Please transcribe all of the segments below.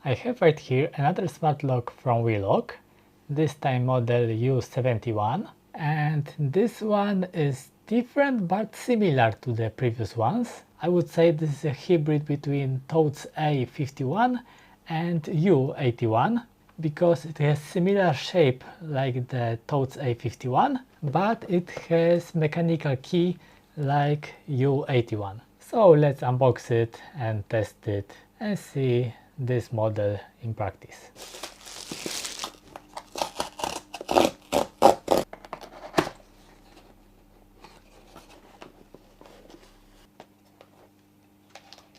I have right here another smart lock from WELOCK, this time model U71, and this one is different but similar to the previous ones. I would say this is a hybrid between TOTS A51 and U81 because it has similar shape like the TOTS A51, but it has mechanical key like U81. So let's unbox it and test it and see this model in practice.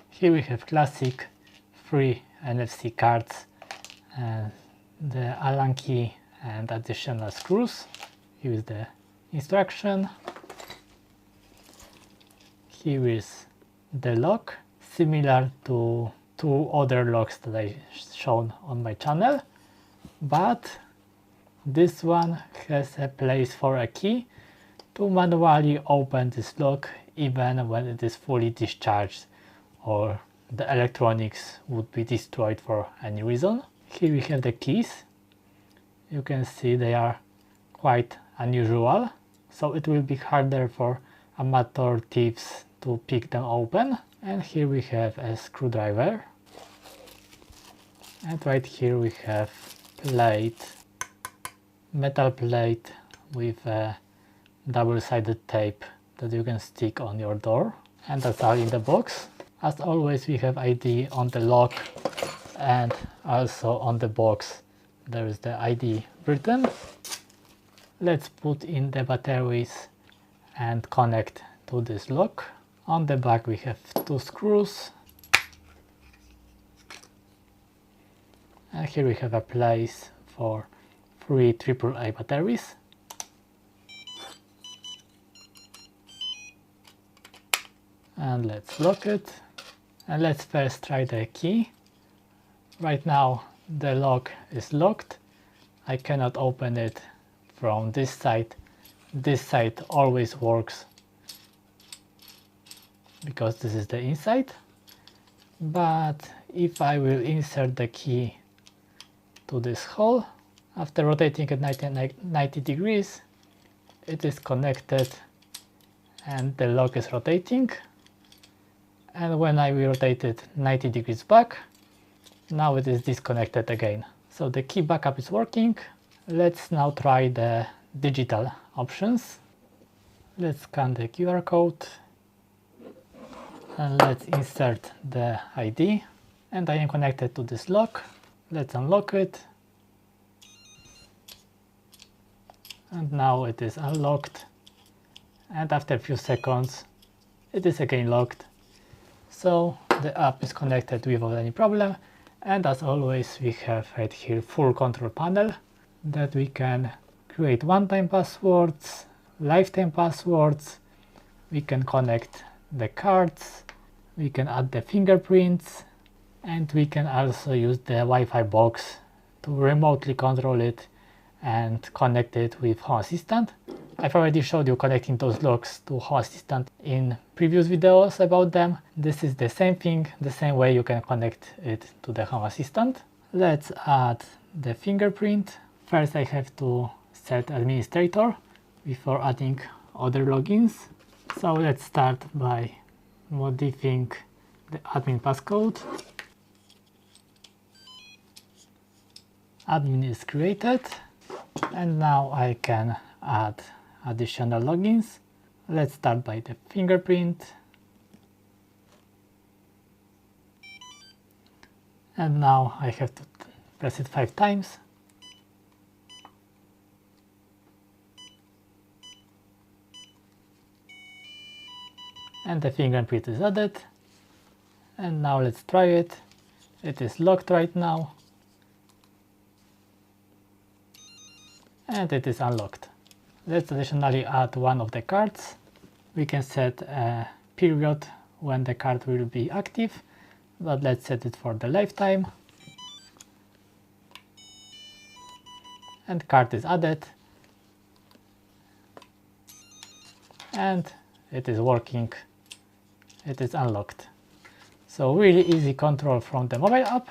Here we have classic 3 NFC cards and the Allen key and additional screws. Here is the instruction. Here is the lock, similar to two other locks that I shown on my channel, but this one has a place for a key to manually open this lock even when it is fully discharged or the electronics would be destroyed for any reason. Here we have the keys. You can see they are quite unusual, so it will be harder for amateur thieves to pick them open. And here we have a screwdriver, and right here we have metal plate with a double-sided tape that you can stick on your door, and that's all in the box. As always, we have ID on the lock, and also on the box there is the ID written. Let's put in the batteries and connect to this lock. On the back we have 2 screws, and here we have a place for 3 AAA batteries. And let's lock it, and let's first try the key. Right now the lock is locked. I cannot open it from this side. This side always works because this is the inside, but if I will insert the key to this hole, after rotating at 90 degrees it is connected and the lock is rotating, and when I will rotate it 90 degrees back, now it is disconnected again. So the key backup is working. Let's now try the digital options. Let's scan the QR code and let's insert the ID, and I am connected to this lock. Let's unlock it, and now it is unlocked, and after a few seconds it is again locked. So the app is connected without any problem, and as always we have right here full control panel that we can create one-time passwords, lifetime passwords, we can connect the cards, we can add the fingerprints, and we can also use the Wi-Fi box to remotely control it and connect it with Home Assistant. I've already showed you connecting those locks to Home Assistant in previous videos about them. This is the same thing, the same way you can connect it to the Home Assistant. Let's add the fingerprint. First I have to set administrator before adding other logins. So let's start by modifying the admin passcode. Admin is created, and now I can add additional logins. Let's start by the fingerprint, and now I have to press it 5 times. And the fingerprint is added, and now let's try it. It is locked right now, and it is unlocked. Let's additionally add one of the cards. We can set a period when the card will be active, but let's set it for the lifetime. And card is added, and it is working. It is unlocked. So really easy control from the mobile app.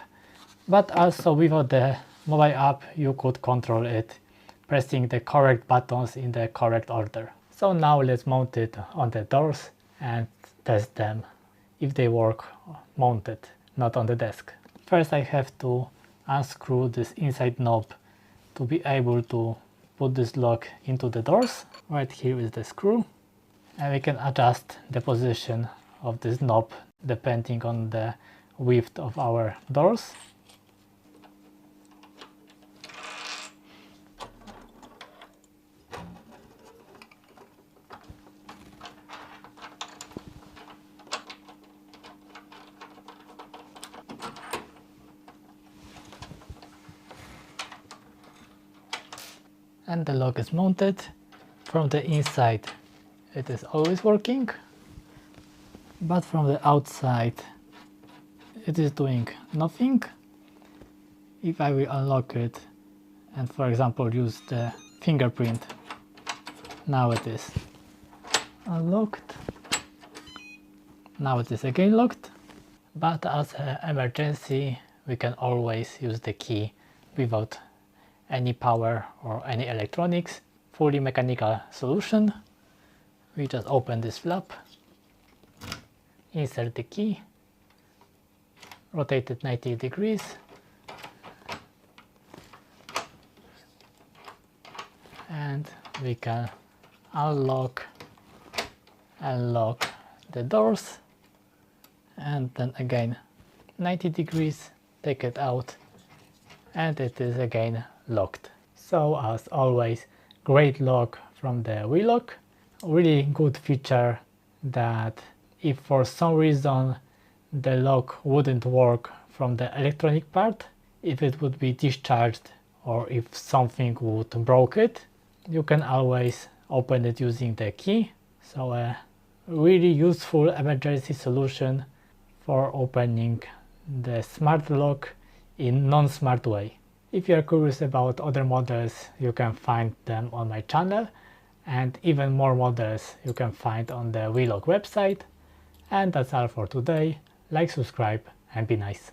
But also without the mobile app you could control it pressing the correct buttons in the correct order. So now let's mount it on the doors and test them if they work mounted, not on the desk. First I have to unscrew this inside knob to be able to put this lock into the doors. Right here is the screw, and we can adjust the position of this knob depending on the width of our doors. And the lock is mounted. From the inside it is always working, but from the outside it is doing nothing. If I will unlock it and for example use the fingerprint, now it is unlocked. Now it is again locked, but as an emergency we can always use the key without any power or any electronics. Fully mechanical solution. We just open this flap, insert the key, rotate it 90 degrees, and we can unlock and lock the doors, and then again 90 degrees, take it out, and it is again locked. So as always, great lock from the WELOCK. Really good feature that if for some reason the lock wouldn't work from the electronic part, if it would be discharged or if something would broke it, you can always open it using the key. So a really useful emergency solution for opening the smart lock in non-smart way. If you are curious about other models, you can find them on my channel, and even more models you can find on the WELOCK website. And that's all for today. Like, subscribe, and be nice.